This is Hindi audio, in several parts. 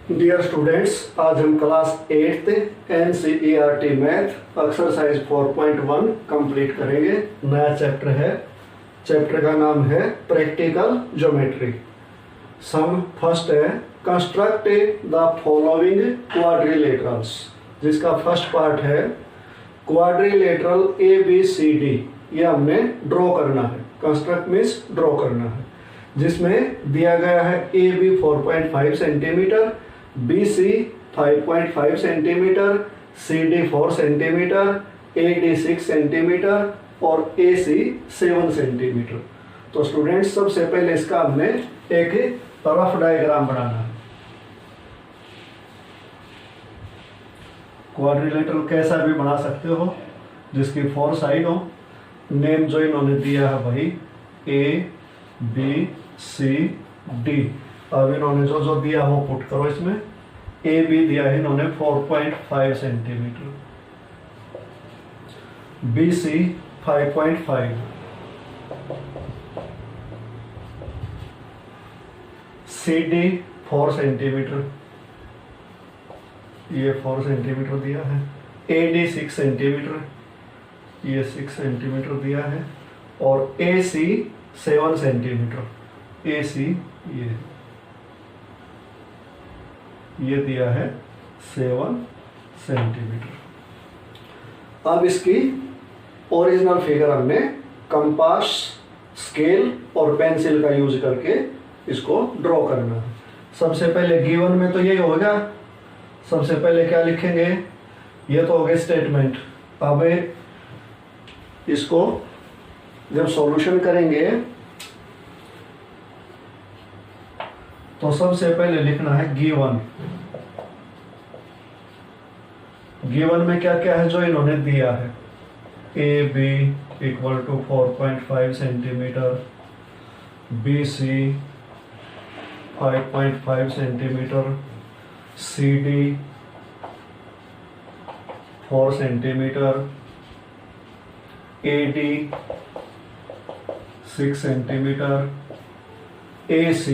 डियर स्टूडेंट्स, आज हम class 8th NCERT math exercise 4.1 complete करेंगे। नया चैप्टर है। चैप्टर का नाम है प्रैक्टिकल ज्योमेट्री। सम फर्स्ट है कंस्ट्रक्ट द फॉलोइंग क्वाड्रिलेटरल्स, जिसका फर्स्ट पार्ट है क्वाड्रिलेटरल ABCD। ये हमने ड्रॉ करना है। कंस्ट्रक्ट मीन्स ड्रॉ करना है, जिसमें दिया गया है AB 4.5 centimetre, BC 5.5 centimetre, CD 4 centimetre, AD 6 centimetre और AC 7 सेंटीमीटर। तो स्टूडेंट्स, सबसे पहले इसका हमने एक रफ डायग्राम बनाना है। क्वाड्रिलेटरल कैसा भी बना सकते हो, जिसकी 4 साइड हो। नेम जो इन्होंने दिया है भाई ABCD। अब इन्होंने जो जो दिया वो पुट करो इसमें। AB दिया है इन्होंने 4.5 सेंटीमीटर, BC 5.5, CD 4 सेंटीमीटर, ये 4 सेंटीमीटर दिया है। AD 6 सेंटीमीटर, ये 6 सेंटीमीटर दिया है। और AC 7 सेंटीमीटर, AC ये दिया है 7 सेंटीमीटर। अब इसकी ओरिजिनल फिगर हमने कंपास, स्केल और पेंसिल का यूज करके इसको ड्रॉ करना है। सबसे पहले गिवन में तो यही होगा। सबसे पहले क्या लिखेंगे, ये तो हो गए स्टेटमेंट। अब इसको जब सॉल्यूशन करेंगे तो सबसे पहले लिखना है गिवन। गिवन में क्या क्या है जो इन्होंने दिया है। AB equal to 4.5 centimetre, BC 5.5 centimetre, CD 4 centimetre, AD 6 centimetre, AC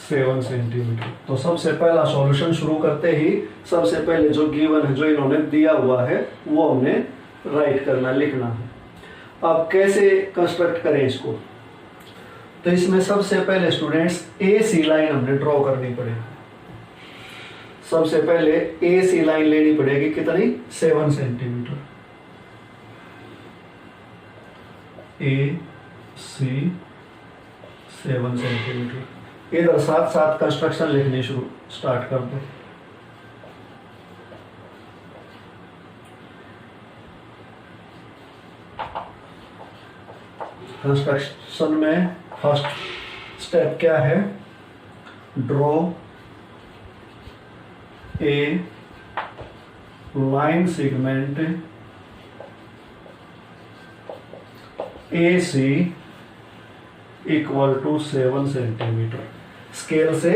7 centimetre. तो सबसे पहला सॉल्यूशन शुरू करते ही सबसे पहले जो गिवन है, जो इन्होंने दिया हुआ है, वो हमने राइट करना, लिखना है। अब कैसे कंस्ट्रक्ट करें इसको, तो इसमें सबसे पहले स्टूडेंट्स AC लाइन हमने ड्रॉ करनी पड़ेगी। सबसे पहले AC लाइन लेनी पड़ेगी, कितनी? 7 सेंटीमीटर। AC 7 centimetre. इधर साथ साथ कंस्ट्रक्शन लिखनी स्टार्ट कर दो। कंस्ट्रक्शन में फर्स्ट स्टेप क्या है? Draw a line segment AC equal to 7 centimetre. Scale से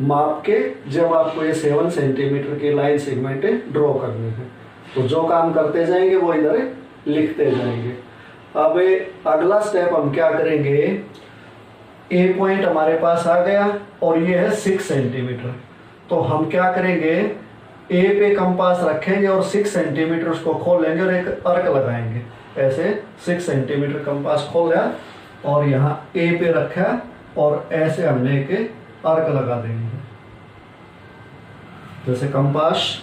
माप के जब आपको ये 7 सेंटीमीटर की लाइन सेगमेंट ड्रॉ करने हैं, तो जो काम करते जाएंगे वो इधर लिखते जाएंगे। अब अगला स्टेप हम क्या करेंगे, ए पॉइंट हमारे पास आ गया और ये है 6 सेंटीमीटर। तो हम क्या करेंगे, ए पे कंपास रखेंगे और 6 सेंटीमीटर उसको खोलेंगे और एक अर्क लगाएंगे। ऐसे 6 सेंटीमीटर कंपास खोल लिया और यहाँ ए पे रखा और ऐसे हमने एक अर्क लगा देंगे। जैसे कंपास,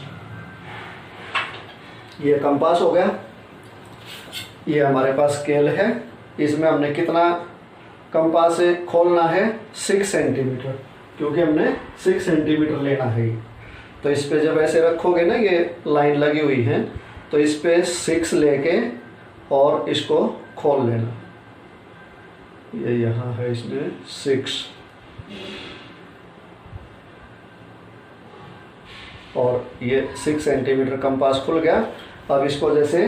ये कंपास हो गया। ये हमारे पास स्केल है, इसमें हमने कितना कंपास से खोलना है? 6 सेंटीमीटर, क्योंकि हमने 6 सेंटीमीटर लेना है। तो इस पे जब ऐसे रखोगे ना, ये लाइन लगी हुई है, तो इस पे 6 लेके और इसको खोल लेना। ये यहाँ है, इसमें 6 और ये 6 सेंटीमीटर कंपास खुल गया। अब इसको जैसे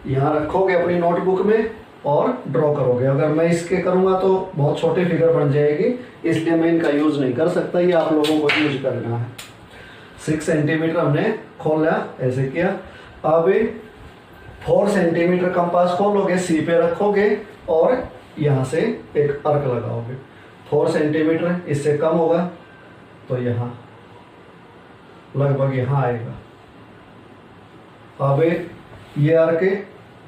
यहाँ रखोगे अपनी नोटबुक में और ड्रॉ करोगे। अगर मैं इसके करूँगा तो बहुत छोटी फिगर बन जाएगी, इसलिए मैं इनका यूज़ नहीं कर सकता। ये आप लोगों को यूज करना है। 6 सेंटीमीटर हमने खोल लिया, ऐसे किया। अब 4 सेंटीमीटर कंपास खोलोगे, सी पे रखोगे और यहाँ से एक अर्क लगाओगे। 4 सेंटीमीटर, इससे कम होगा तो यहाँ लगभग यहाँ आएगा। अब ये आर्क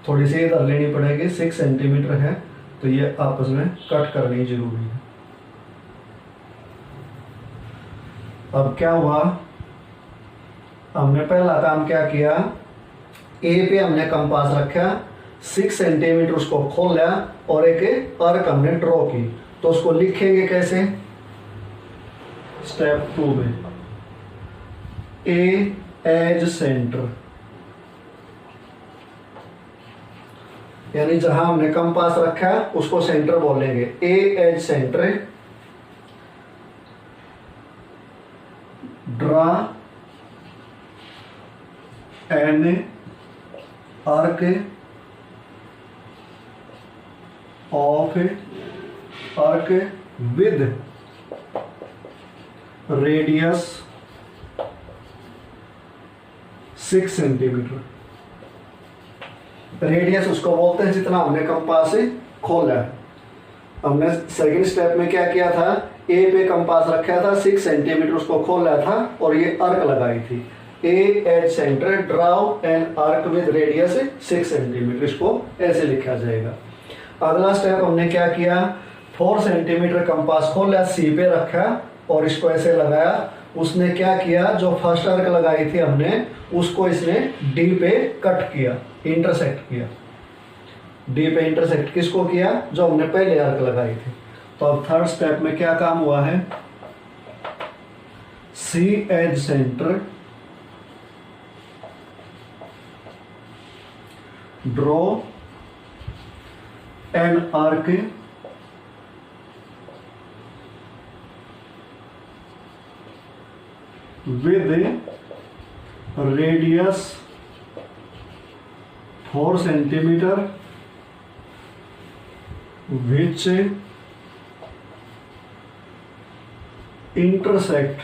थोड़ी सी इधर लेनी पड़ेगी, 6 सेंटीमीटर है तो ये आपस में कट करनी जरूरी है। अब क्या हुआ, हमने पहला काम क्या किया, ए पे हमने कंपास रखा, 6 सेंटीमीटर उसको खोल लिया और एक आर्क हमने ड्रॉ की। तो उसको लिखेंगे कैसे, स्टेप 2 में ए एज सेंटर, यानी जहां हमने कंपास रखा उसको सेंटर बोलेंगे। A as centre, draw an arc of arc with radius 6 centimetre. Radius उसको बोलते हैं जितना हमने कंपास से खोला है। हमने सेकंड स्टेप में क्या किया था, ए पे कंपास रखा था, 6 सेंटीमीटर उसको खोला था और ये आर्क लगाई थी। A as centre, draw an arc with radius 6 centimetre, इसको ऐसे लिखा जाएगा। अगला स्टेप हमने क्या किया, 4 सेंटीमीटर कंपास खोला, सी पे रखा और इसको ऐसे लगाया। उसने क्या किया, जो फर्स्ट आर्क लगाई थी हमने उसको इसने डी पे कट किया, इंटरसेक्ट किया। डी पे इंटरसेक्ट किसको किया, जो हमने पहले आर्क लगाई थी। तो अब थर्ड स्टेप में क्या काम हुआ है, C as centre, draw an arc with radius 4 centimeter which intersect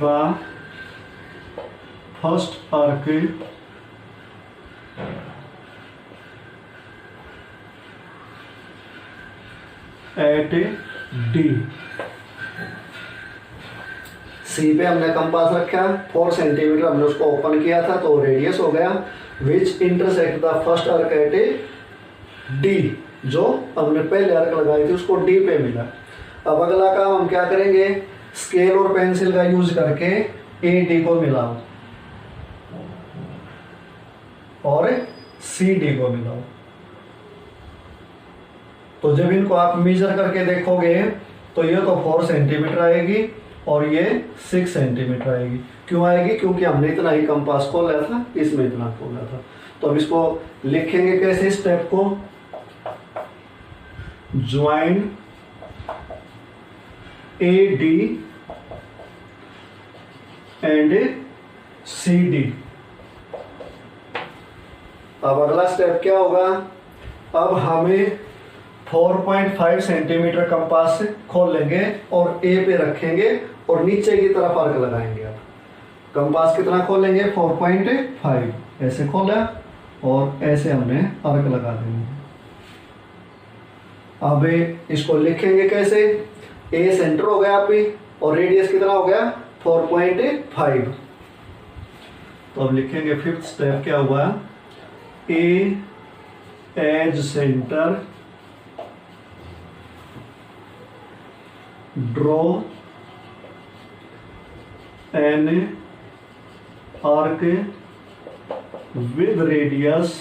the first arc at D. C पे हमने कंपास रखा, 4 सेंटीमीटर हमने उसको ओपन किया था तो रेडियस हो गया, विच intersect the first arc eight D, जो हमने पहले आर्क लगाई थी उसको डी पे मिला। अब अगला काम हम क्या करेंगे, स्केल और पेंसिल का यूज करके ए डी को मिलाओ और सी डी को मिलाओ। तो जब इनको आप मेजर करके देखोगे तो ये तो 4 सेंटीमीटर आएगी और ये 6 सेंटीमीटर आएगी। क्यों आएगी, क्योंकि हमने इतना ही कंपास खोला था, इसमें इतना खोला था। तो अब इसको लिखेंगे कैसे, स्टेप को, join A D and C D. अब अगला स्टेप क्या होगा, अब हमें 4.5 सेंटीमीटर कंपास से खोल लेंगे और ए पे रखेंगे और नीचे की तरफ आर्क लगाएंगे। अब कंपास कितना खोलेंगे, 4.5, ऐसे खोला और ऐसे हमने आर्क लगा देंगे। अब इसको लिखेंगे कैसे, ए सेंटर हो गया अभी और रेडियस कितना हो गया, 4.5। तो अब लिखेंगे फिफ्थ स्टेप क्या हुआ, A as centre, draw an arc with radius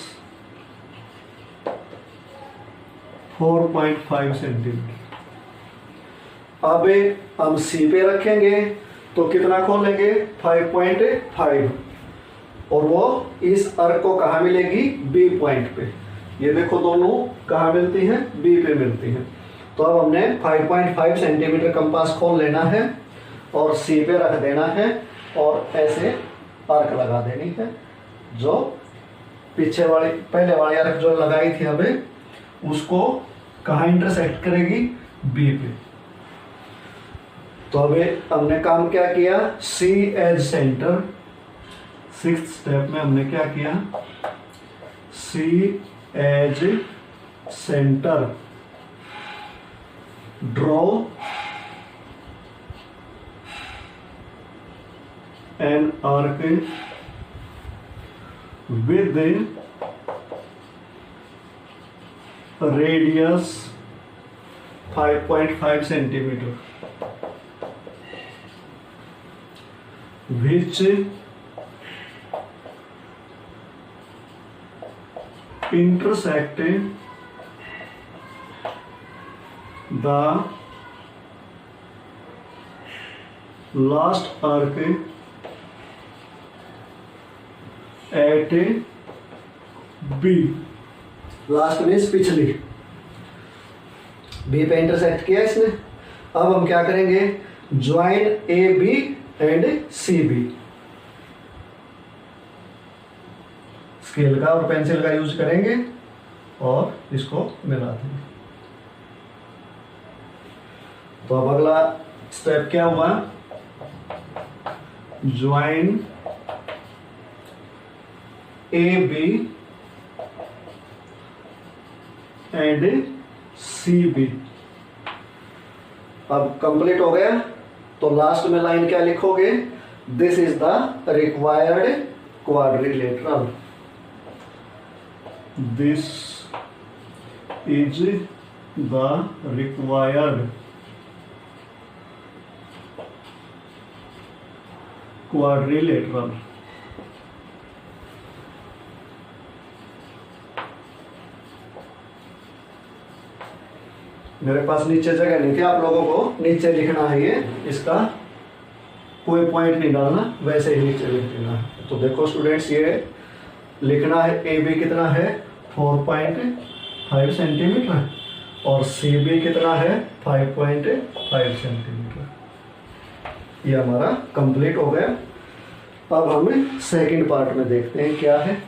4.5 centimetre. अब हम सी पे रखेंगे तो कितना खोलेंगे, 5.5, और वो इस आर्क को कहाँ मिलेगी, बी पॉइंट पे। ये देखो दोनों कहाँ मिलती हैं, बी पे मिलती हैं। तो अब हमने 5.5 सेंटीमीटर कंपास खोल लेना है और सी पे रख देना है और ऐसे आर्क लगा देनी है, जो पीछे वाली पहले वाली आर्क जो लगाई थी हमें उसको कहाँ इंटरसेक्ट करेगी, बी पे। तो अभी हमने काम क्या किया, C as centre, 6th step में हमने क्या किया, C as centre, draw an arc with radius 5.5 centimetre which intersect the last arc at B। Last means पिछली, बी पे इंटरसेक्ट किया इसने। अब हम क्या करेंगे, join A B and C B. Scale का और पेंसिल का यूज करेंगे और इसको मिला देंगे। तो अब अगला स्टेप क्या हुआ, join A B and C B. अब कंप्लीट हो गया, तो लास्ट में लाइन क्या लिखोगे, this is the required quadrilateral. This is the required quadrilateral. मेरे पास नीचे जगह नहीं थी, आप लोगों को नीचे लिखना है, ये इसका कोई पॉइंट नहीं डालना, वैसे ही नीचे लिख देना है। तो देखो स्टूडेंट्स, ये लिखना है ए बी कितना है 4.5 सेंटीमीटर और सी बी कितना है 5.5 सेंटीमीटर। ये हमारा कंप्लीट हो गया। अब हम सेकंड पार्ट में देखते हैं क्या है।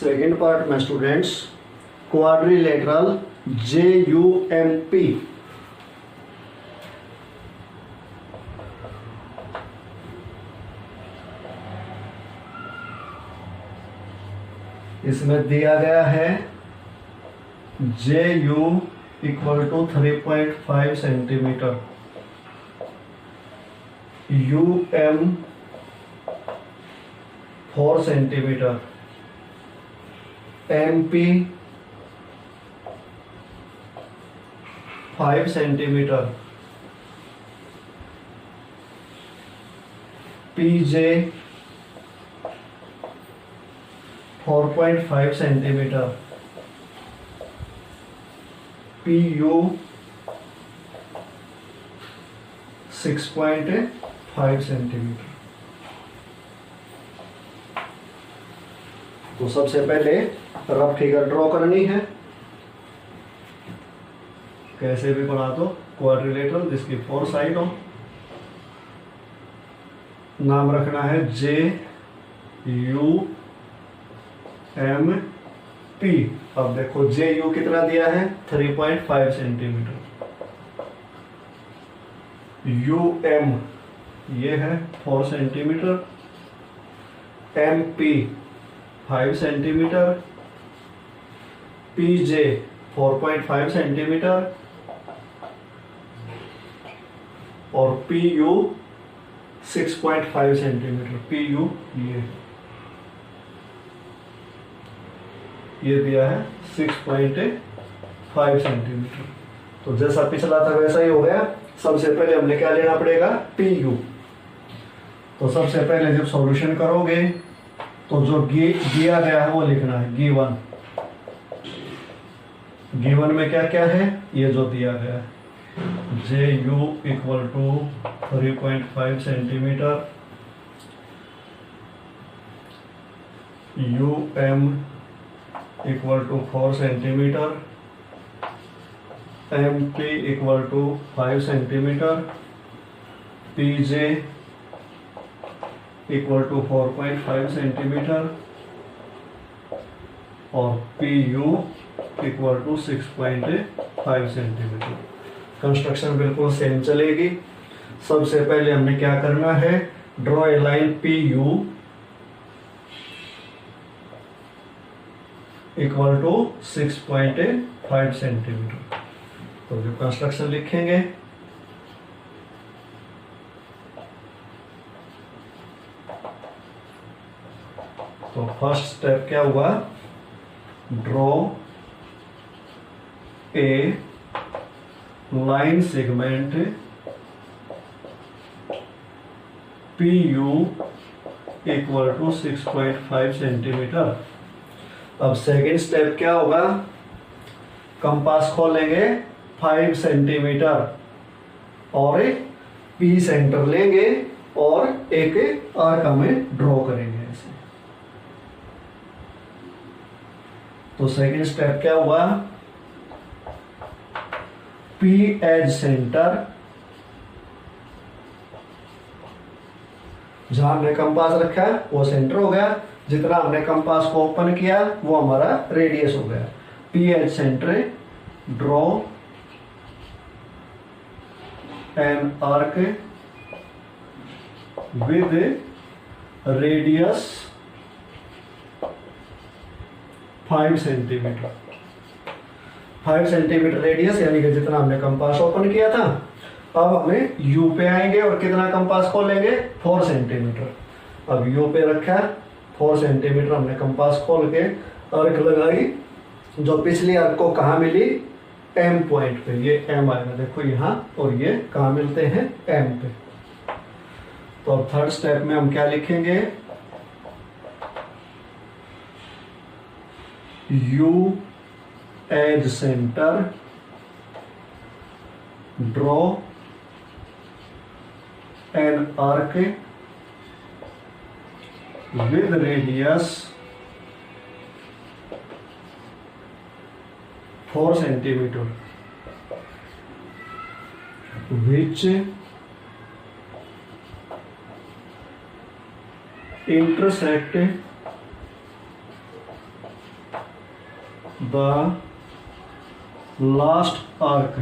सेकेंड पार्ट में स्टूडेंट्स क्वाड्रिलेटरल JUMP। इसमें दिया गया है JU = 3.5 centimetre, UM 4 centimetre, MP 5 centimetre, PJ 4.5 centimetre, PU 6.5 centimetre. तो सबसे पहले रफ फिगर ड्रॉ करनी है, कैसे भी बना दो, क्वाड्रिलेटरल जिसकी 4 साइड हो। नाम रखना है JUMP। अब देखो JU कितना दिया है 3.5 सेंटीमीटर, UM ये है 4 centimetre, MP 5 centimetre, PJ 4.5 centimetre और PU 6.5 सेंटीमीटर। PU ये दिया है 6.5 सेंटीमीटर। तो जैसा पिछला था वैसा ही हो गया। सबसे पहले हमने क्या लेना पड़ेगा, PU। तो सबसे पहले जब सॉल्यूशन करोगे तो जो दिया गया है वो लिखना है, गिवन गिवन में क्या क्या है ये जो दिया गया है, J U equal to 3.5 centimetre, U M equal to 4 centimetre, M P equal to 5 centimetre, P J equal to 4.5 centimetre और P U equal to 6.5 centimetre. Construction बिल्कुल सेम चलेगी। सबसे पहले हमने क्या करना है, draw a line P U equal to 6.5 centimetre. तो जो कंस्ट्रक्शन लिखेंगे, तो फर्स्ट स्टेप क्या हुआ, draw a line segment P U equal to 6.5 centimetre. अब सेकेंड स्टेप क्या होगा, कंपास खोलेंगे 5 सेंटीमीटर और एक पी सेंटर लेंगे और एक आर्क हमें ड्रॉ करेंगे ऐसे। तो सेकेंड स्टेप क्या हुआ, पी एज सेंटर, जहां हमने कंपास रखा है वो सेंटर हो गया, जितना हमने कंपास को ओपन किया वो हमारा रेडियस हो गया। P H centre, draw an arc with radius 5 centimetre. 5 centimetre radius यानी कि जितना हमने कंपास ओपन किया था। अब हमें यू पे आएंगे और कितना कंपास खोलेंगे, 4 सेंटीमीटर। अब यू पे रखा है 4 सेंटीमीटर, हमने कंपास खोल के अर्क लगाई, जो पिछली अर्क को कहाँ मिली, एम पॉइंट पे। ये एम आएगा देखो यहाँ, और ये कहाँ मिलते हैं, एम पे। तो अब थर्ड स्टेप में हम क्या लिखेंगे, U as centre, draw an arc with radius 4 centimeter which intersect the last arc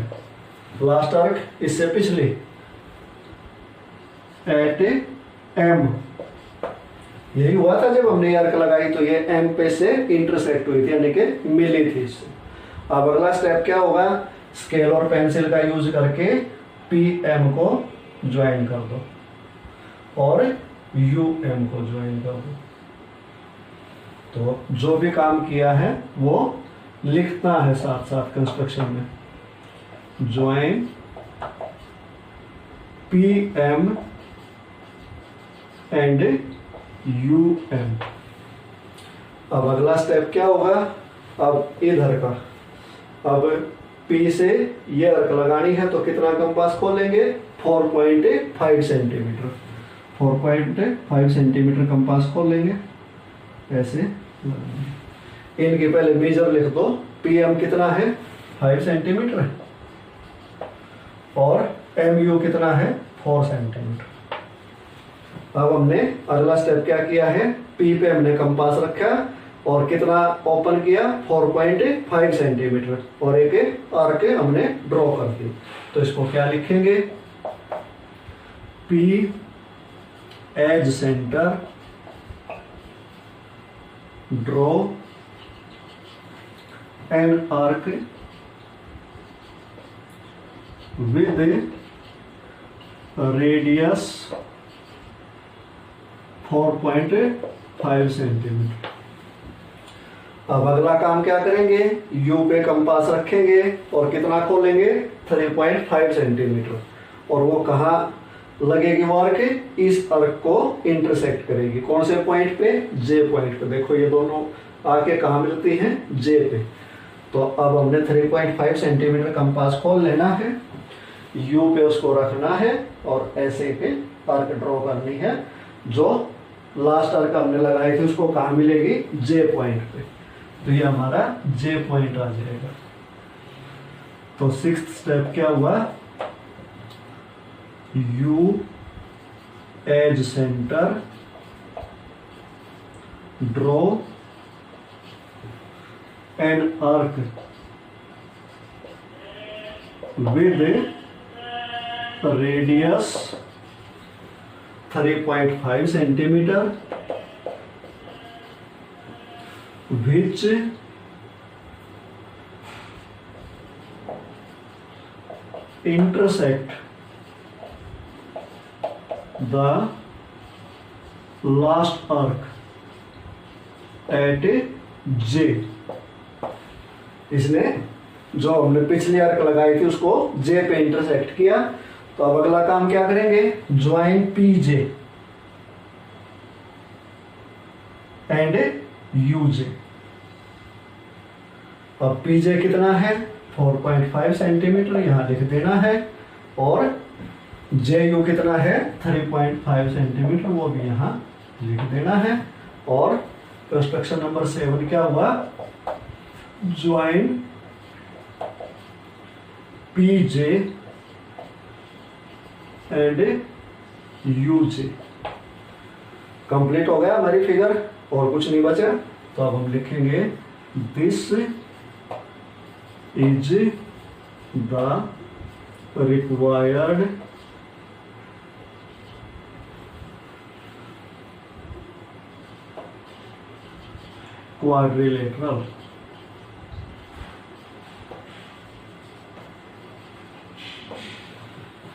इससे पिछले at M। यही हुआ था जब हमने आर्क लगाई, तो ये एम पे से इंटरसेक्ट हुई थी यानी कि मिली थी इससे। अब अगला स्टेप क्या होगा, स्केल और पेंसिल का यूज करके पी एम को ज्वाइन कर दो और यू एम को ज्वाइन कर दो। तो जो भी काम किया है वो लिखना है साथ साथ कंस्ट्रक्शन में, join P M and U M. अब अगला स्टेप क्या होगा, अब इधर का, अब P से ये अर्क लगानी है तो कितना कंपास खोलेंगे, 4.5 सेंटीमीटर। 4.5 सेंटीमीटर कंपास खोलेंगे ऐसे। इनके पहले मेजर लिख दो, PM कितना है, 5 सेंटीमीटर है और MU कितना है, 4 सेंटीमीटर। अब हमने अगला स्टेप क्या किया है, P पे हमने कंपास रखा और कितना ओपन किया, 4.5 सेंटीमीटर और एक आर्क हमने ड्रॉ कर दी। तो इसको क्या लिखेंगे, P as centre, draw an arc with radius 4.5 centimetre. अब अगला काम क्या करेंगे, U पे कंपास रखेंगे और कितना खोलेंगे, 3.5 सेंटीमीटर और वो कहाँ लगेगी, वो आर्क इस आर्क को इंटरसेक्ट करेगी। कौन से पॉइंट पे, J पॉइंट पे। देखो ये दोनों आके कहाँ मिलती हैं, J पे। तो अब हमने 3.5 सेंटीमीटर कंपास खोल लेना है, यू पे उसको रखना है और ऐसे पे आर्क ड्रॉ करनी है। जो लास्ट आर्क हमने लगाई थी उसको कहाँ मिलेगी, जे पॉइंट पे, तो ये हमारा जे पॉइंट आ जाएगा। तो 6th स्टेप क्या हुआ, U as centre draw an arc with radius 3.5 centimetre which intersect the last arc at J। इसने जो हमने पिछली आर्क लगाई थी उसको J पे इंटरसेक्ट किया। तो अब अगला काम क्या करेंगे, ज्वाइन PJ एंड UJ। अब PJ कितना है, 4.5 सेंटीमीटर, यहां लिख देना है, और JU कितना है, 3.5 सेंटीमीटर, वो भी यहां लिख देना है। और कंस्ट्रक्शन नंबर 7 क्या हुआ, join PJ and UJ। Complete हो गया हमारी फिगर, और कुछ नहीं बचा। तो अब हम लिखेंगे this is the required quadrilateral.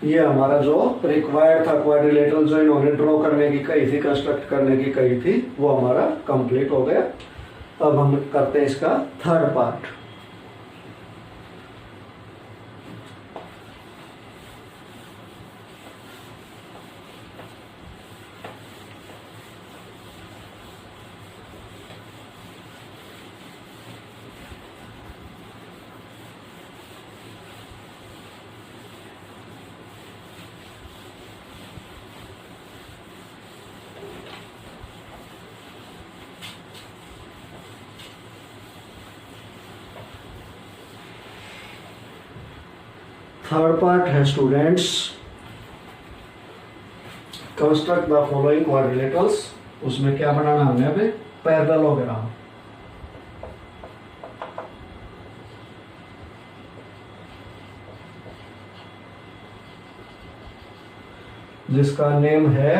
ये हमारा जो रिक्वायर्ड था क्वाड्रिलेटरल, जो इन्होंने ड्रॉ करने की कही थी, कंस्ट्रक्ट करने की कही थी, वो हमारा कंप्लीट हो गया। अब हम करते हैं इसका थर्ड पार्ट। थर्ड पार्ट है students, construct the following quadrilaterals. उसमें क्या बनाना हमने अभी, पैरेललोग्राम। जिसका नेम है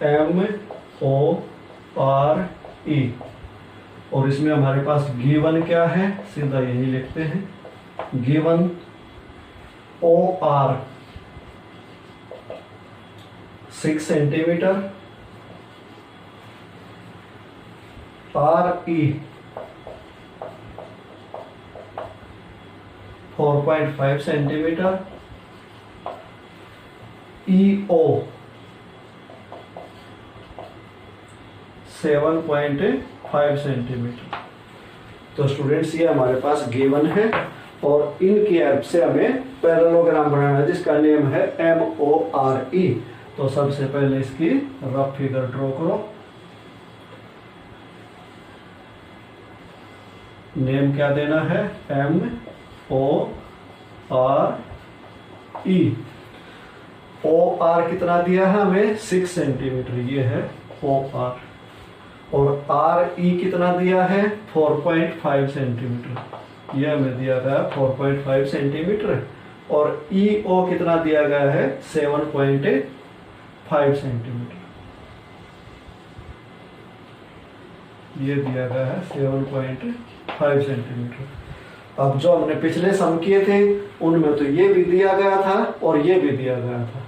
MORE, और इसमें हमारे पास गिवन क्या है, सीधा यही लिखते हैं, given OR 6 centimetre, RE 4.5 centimetre, EO 7.5 centimetre. तो स्टूडेंट्स ये हमारे पास गिवन है, और इनकी हेल्प से हमें पैरेललोग्राम बनाना है जिसका नेम है MORE। तो सबसे पहले इसकी रफ फिगर ड्रॉ करो। नेम क्या देना है, MORE। OR कितना दिया है हमें, 6 सेंटीमीटर, ये है OR। और RE कितना दिया है, 4.5 सेंटीमीटर, यह हमें दिया गया 4.5 सेंटीमीटर। और EO कितना दिया गया है, 7.5 सेंटीमीटर, ये दिया गया है 7.5 सेंटीमीटर। अब जो हमने पिछले सम किए थे उनमें तो ये भी दिया गया था और ये भी दिया गया था,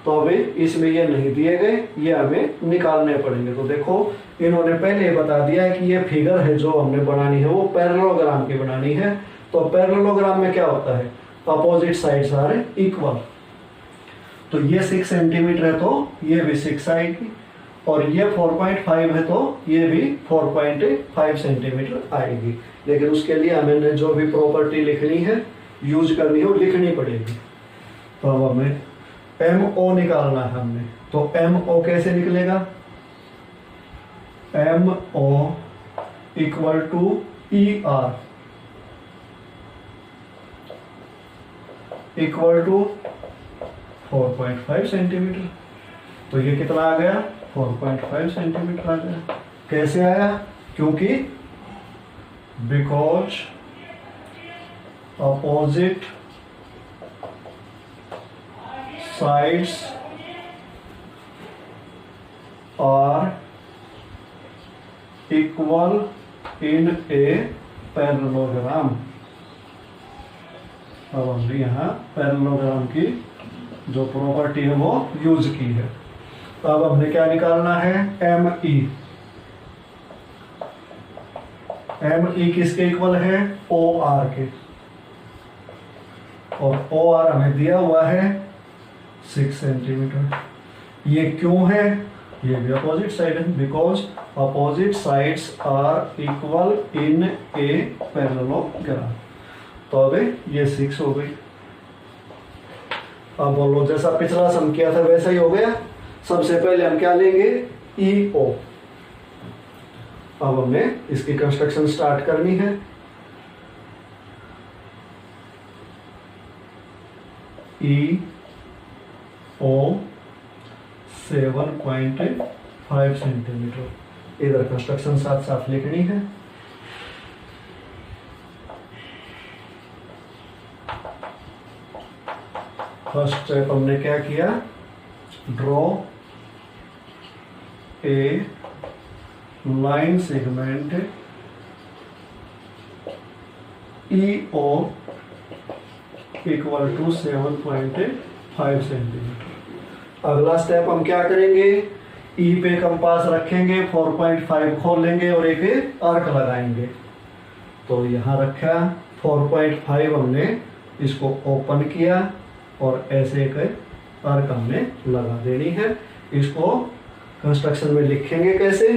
तो अभी इसमें ये नहीं दिए गए, ये हमें निकालने पड़ेंगे। तो देखो इन्होंने पहले बता दिया है कि ये फिगर है जो हमने बनानी है वो पैरेललोग्राम की बनानी है। तो पैरेललोग्राम में क्या होता है, अपोजिट साइड्स आर इक्वल। तो ये 6 सेंटीमीटर है तो ये भी 6 आएगी, और ये 4.5 है तो ये भी 4.5 सेंटीमीटर आएगी। लेकिन उसके लिए हमें जो भी प्रॉपर्टी लिखनी है, यूज करनी है, वो लिखनी पड़ेगी। तो अब हमें MO निकालना है हमने, तो MO कैसे निकलेगा? MO equal to ER equal to 4.5 centimetre. तो ये कितना आ गया? 4.5 सेंटीमीटर आ गया। कैसे आया? क्योंकि because opposite sides are equal in a parallelogram. अब हमने यहाँ पैरेललोग्राम की जो प्रॉपर्टी है वो यूज की है। अब हमने क्या निकालना है? ME। ME किसके इक्वल है? OR के। और OR हमें दिया हुआ है 6 सेंटीमीटर। ये क्यों है? ये भी अपोजिट साइड है, because opposite sides are equal in a parallelogram. तो अब ये 6 हो गई। अब बोलो, जैसा पिछला सम किया था वैसा ही हो गया। सबसे पहले हम क्या लेंगे? EO। अब हमें इसकी कंस्ट्रक्शन स्टार्ट करनी है। EO 7.5 centimetre. इधर कंस्ट्रक्शन साथ साथ लिखनी है। फर्स्ट स्टेप हमने क्या किया? Draw a line segment EO equal to 7.5 centimetre. अगला स्टेप हम क्या करेंगे? E पे कंपास रखेंगे, 4.5 खोल लेंगे और एक आर्क लगाएंगे। तो यहाँ रखा 4.5, हमने इसको ओपन किया और ऐसे एक आर्क हमने लगा देनी है। इसको कंस्ट्रक्शन में लिखेंगे कैसे?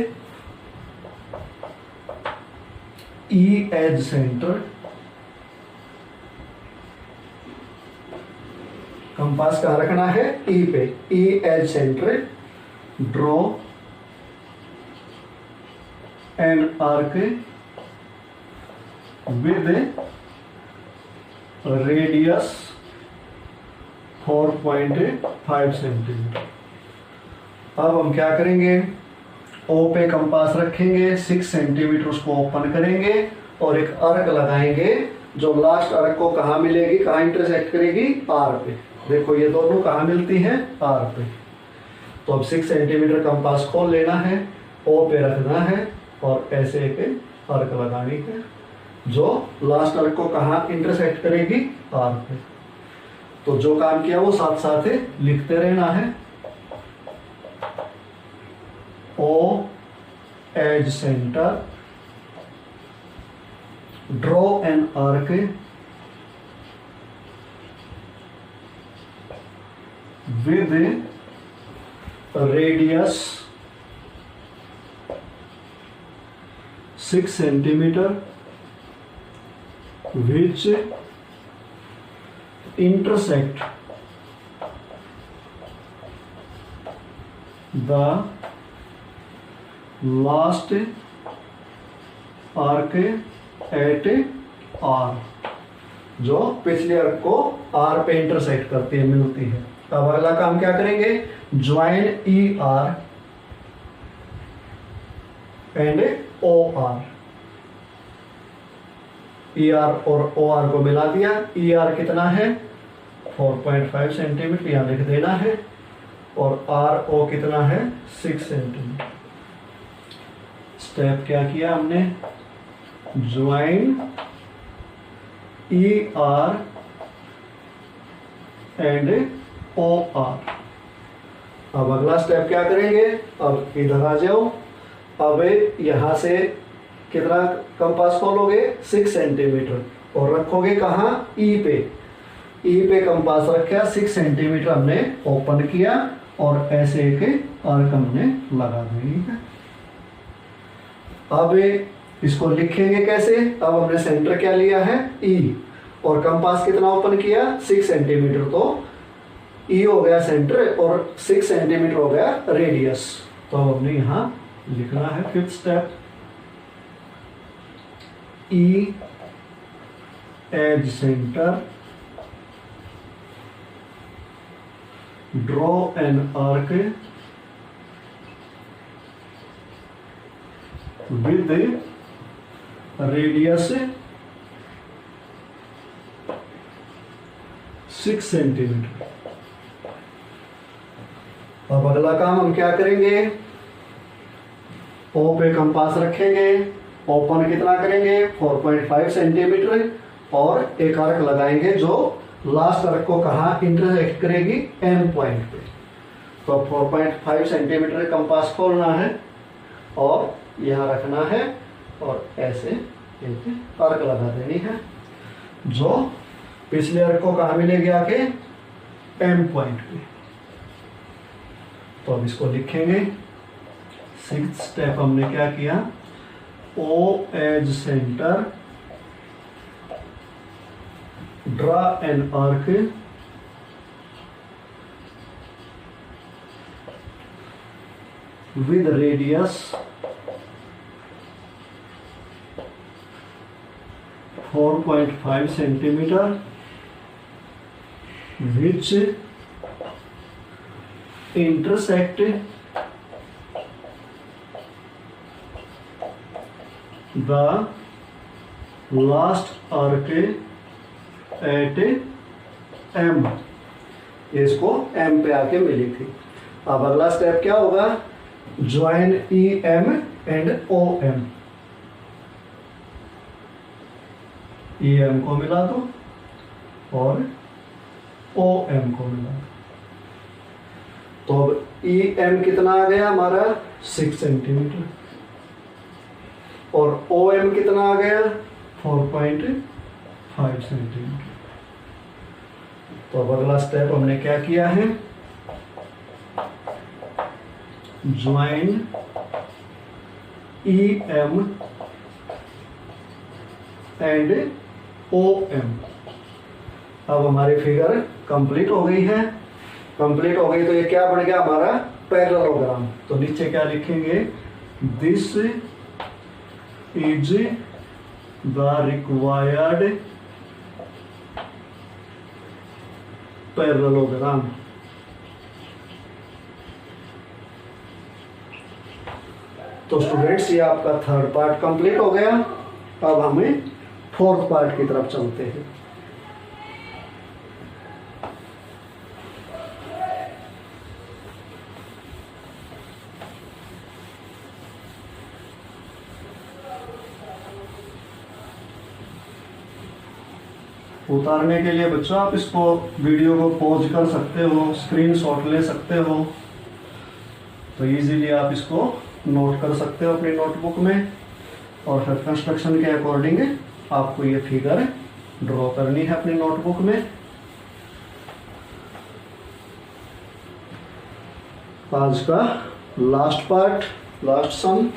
E एज सेंटर, कंपास कहाँ रखना है? E पे। E as centre, draw an arc with radius 4.5 centimetre. अब हम क्या करेंगे? O पे कंपास रखेंगे, 6 सेंटीमीटर उसको ओपन करेंगे और एक आर्क लगाएंगे जो लास्ट आर्क को कहाँ मिलेगी, कहाँ इंटरसेक्ट करेगी? R पे। देखो ये दोनों कहाँ मिलती हैं? R पे। तो अब 6 सेंटीमीटर कंपास खोल लेना है, O पे रखना है और ऐसे एक आर्क लगानी है जो लास्ट आर्क को कहाँ इंटरसेक्ट करेगी? R पे। तो जो काम किया वो साथ साथ लिखते रहना है। O as centre, draw an arc with radius 6 centimetre which intersect the last arc at R, जो पिछले आर्क को R पे इंटरसेक्ट करती है, मिलती है। अब अगला काम क्या करेंगे? Join ER and OR। ER और OR को मिला दिया। ER कितना है? 4.5 सेंटीमीटर, यहाँ लिख देना है। और RO कितना है? 6 सेंटीमीटर। स्टेप क्या किया हमने? Join ER and OR। अब अगला स्टेप क्या करेंगे? अब इधर आ जाओ। अब यहां से कितना कंपास खोलोगे? 6 सेंटीमीटर और रखोगे कहाँ? E पे। E पे कंपास रखा, 6 सेंटीमीटर हमने ओपन किया और ऐसे एक आर्क हमने लगा देनी है। अब इसको लिखेंगे कैसे? अब हमने सेंटर क्या लिया है? ई, और कंपास कितना ओपन किया? 6 सेंटीमीटर। तो ई हो गया सेंटर और 6 सेंटीमीटर हो गया रेडियस। तो हमने यहां लिखना है 5th step, E as centre, draw an arc with radius 6 centimetre. अब अगला काम हम क्या करेंगे? ओ पे कंपास रखेंगे, ओपन कितना करेंगे? 4.5 सेंटीमीटर, और एक आर्क लगाएंगे जो लास्ट आर्क को कहाँ इंटरसेक्ट करेगी? एम पॉइंट पे। तो 4.5 सेंटीमीटर कंपास खोलना है और यहाँ रखना है और ऐसे एक आर्क लगा देनी है जो पिछले आर्क को कहाँ मिलेगी? आके एम पॉइंट पे। तो अब इसको लिखेंगे। 6th स्टेप हमने क्या किया? O as centre, draw an arc with radius 4.5 centimeter, which intersect the last arc at M। इसको M पे आके मिली थी। अब अगला स्टेप क्या होगा? Join E M and O M. E M को मिला दो और ओ एम को मिला दो। तो अब ई एम कितना आ गया हमारा? 6 सेंटीमीटर, और ओ एम कितना आ गया? 4.5 सेंटीमीटर। तो अब अगला स्टेप हमने क्या किया है? Join E M and O M. अब हमारी फिगर कंप्लीट हो गई है। कंप्लीट हो गई तो ये क्या बन गया हमारा? पैरेललोग्राम। तो नीचे क्या लिखेंगे? This is the required parallelogram. तो स्टूडेंट्स, ये आपका 3rd पार्ट कंप्लीट हो गया। अब हमें 4th पार्ट की तरफ चलते हैं। उतारने के लिए बच्चों आप इसको वीडियो को पॉज कर सकते हो, स्क्रीनशॉट ले सकते हो, तो इजीली आप इसको नोट कर सकते हो अपनी नोटबुक में, और फिर कंस्ट्रक्शन के अकॉर्डिंग आपको ये फिगर ड्रॉ करनी है अपनी नोटबुक में। आज का लास्ट पार्ट, लास्ट सम,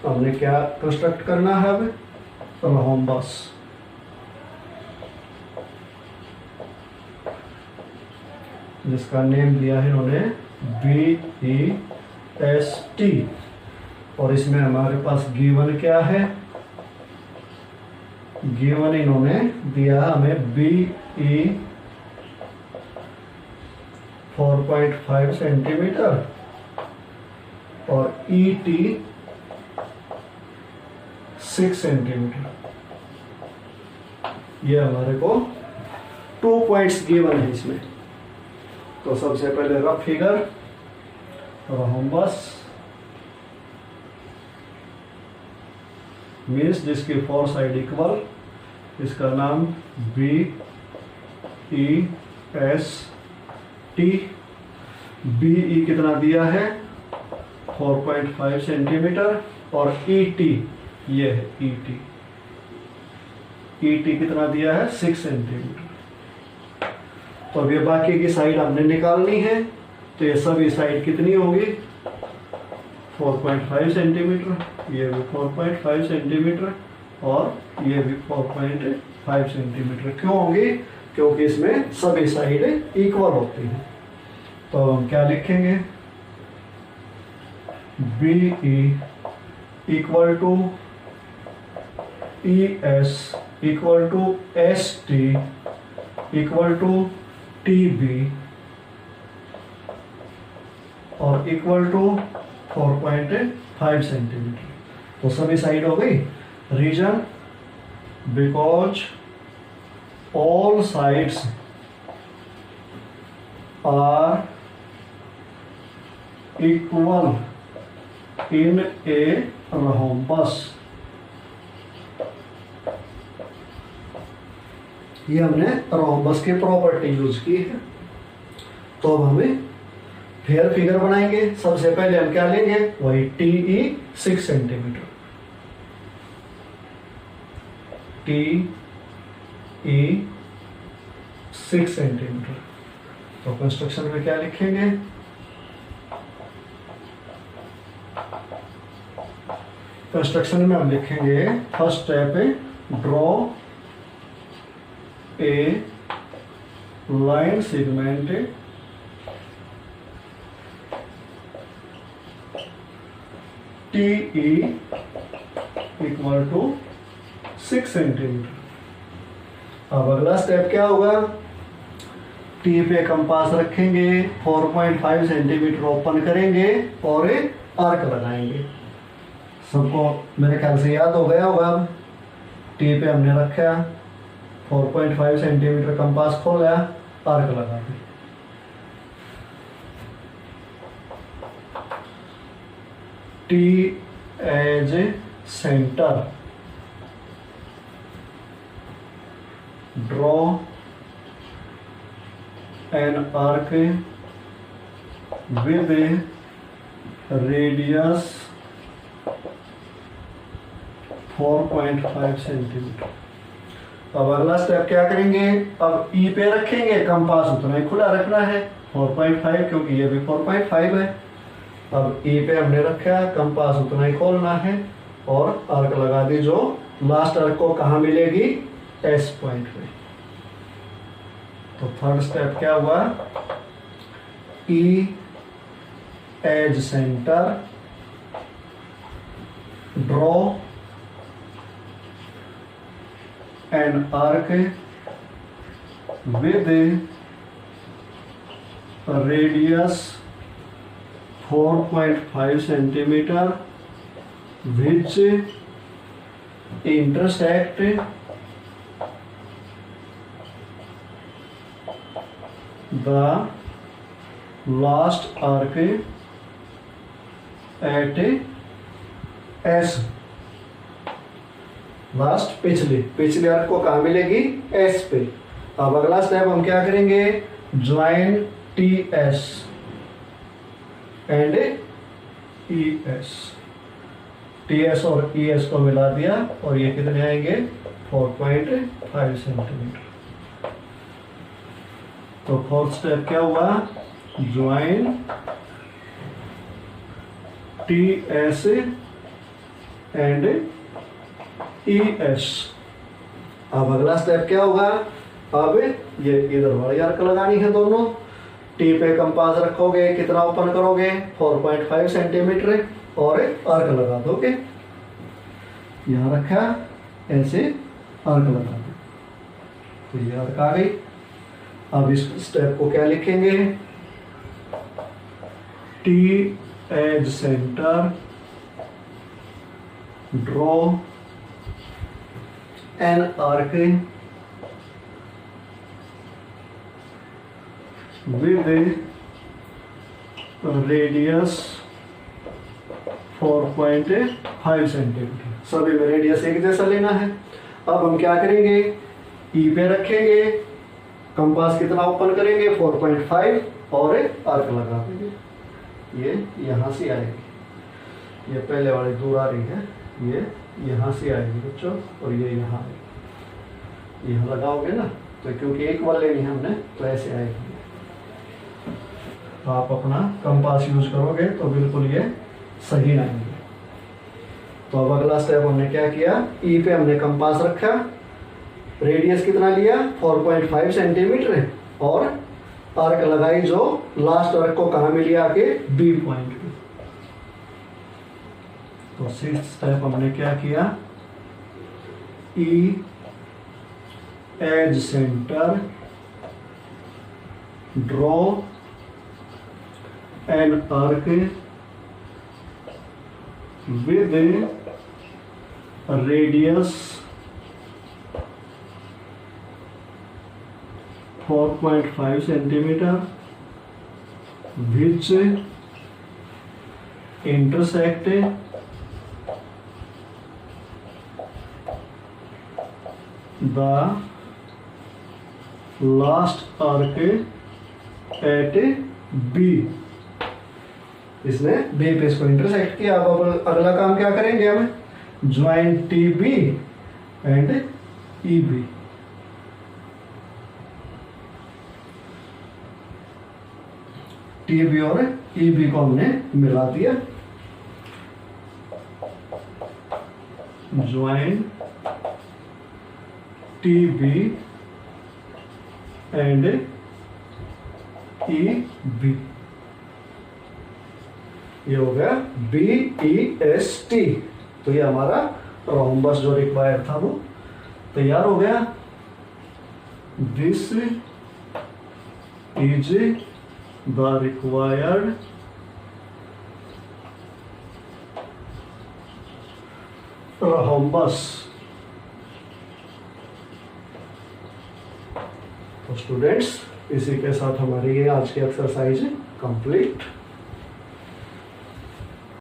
हमने क्या कंस्ट्रक्ट करना है? अब रोम्बस। जिसका नेम दिया है इन्होंने BEST, और इसमें हमारे पास गिवन क्या है? गिवन इन्होंने दिया हमें BE 4.5 सेंटीमीटर और ET 6 सेंटीमीटर। ये हमारे को 2 पॉइंट्स गिवन है इसमें। तो सबसे पहले रफ फिगर रोम्बस मीन्स जिसकी 4 साइड इक्वल, इसका नाम BEST। BE कितना दिया है? 4.5 सेंटीमीटर, और ET ये है ET। ET कितना दिया है? 6 सेंटीमीटर। तो अब ये बाकी की साइड हमने निकालनी है। तो ये सभी साइड कितनी होगी 4.5 सेंटीमीटर, ये भी 4.5 सेंटीमीटर और ये भी 4.5 सेंटीमीटर। क्यों होगी? क्योंकि इसमें सभी साइड इक्वल होती हैं। तो हम क्या लिखेंगे BE equal to ES equal to ST equal to TB और इक्वल टू 4.5 सेंटीमीटर। तो सभी साइड हो गई। Reason because all sides are equal in a rhombus। ये हमने रोम्बस की प्रॉपर्टी यूज की है। तो अब हमें फिर फिगर बनाएंगे। सबसे पहले हम क्या लेंगे वही TE 6 सेंटीमीटर, TE 6 सेंटीमीटर। तो कंस्ट्रक्शन में क्या लिखेंगे कंस्ट्रक्शन में हम लिखेंगे फर्स्ट स्टेप है draw a line segment TE equal to 6 centimetre. अब अगला स्टेप क्या होगा T पे कंपास रखेंगे, 4.5 सेंटीमीटर ओपन करेंगे और एक आर्क लगाएंगे। सबको मेरे ख्याल से याद हो गया होगा। अब T पे हमने रखा, 4.5 सेंटीमीटर कंपास खोला, आर्क लगा दी। T as centre draw an arc with radius 4.5 centimetre. अब अगला स्टेप क्या करेंगे, अब E पे रखेंगे, कंपास उतना ही खुला रखना है 4.5 क्योंकि ये भी 4.5 है। अब E पे हमने रखा, कंपास उतना ही खोलना है और आर्क लगा दी, जो लास्ट आर्क को कहाँ मिलेगी S पॉइंट पे। तो थर्ड स्टेप क्या हुआ E as centre draw an arc with a radius 4.5 centimeter which intersect the last arc at S। Last पिछले आर्क को कहाँ मिलेगी S पे। अब अगला स्टेप हम क्या करेंगे join TS and ES। TS और ES को मिला दिया और ये कितने आएंगे 4.5 सेंटीमीटर। तो फोर्थ स्टेप क्या हुआ ज्वाइन TS एंड ES। अब अगला स्टेप क्या होगा, अब ये इधर वाली आर्क लगानी है दोनों। T पे कंपास रखोगे, कितना ओपन करोगे 4.5 सेंटीमीटर और आर्क लगा दोगे। यहाँ रखा, ऐसे आर्क लगा दो, तो ये आर्क आ गई। अब इस स्टेप को क्या लिखेंगे T as centre draw an arc with a radius 4.5 centimetre. सभी में रेडियस एक जैसा लेना है। अब हम क्या करेंगे E पे रखेंगे, कंपास कितना ओपन करेंगे 4.5 और आर्क लगा देंगे। ये यहाँ से आएगी, ये पहले वाली दूर आ रही है, ये यहाँ से आएगी बच्चों और ये यहाँ आएगी। यहाँ लगाओगे ना तो क्योंकि एक वाल लेनी है हमने तो ऐसे आएगी। आप अपना कंपास यूज करोगे तो बिल्कुल ये सही आएंगे। तो अब अगला स्टेप हमने क्या किया, ई पे हमने कंपास रखा, रेडियस कितना लिया 4.5 सेंटीमीटर है, और आर्क लगाई जो लास्ट आर्क को कहाँ में लिया के बी पॉइंट पे। तो सिक्स्थ स्टेप हमने क्या किया, E as centre draw an arc with radius 4.5 centimetre which intersect the last arc at B। इसने B पे इसको इंटरसेक्ट किया। अब अगला काम क्या करेंगे हम, join T B and E B. T B और ई बी को हमने मिला दिया, join T B and E B. ये हो गया बी ई एस टी। तो ये हमारा रोम्बस जो रिक्वायर्ड था वो तैयार हो गया। This is the required rhombus। तो स्टूडेंट्स, इसी के साथ हमारी ये आज की एक्सरसाइज कंप्लीट।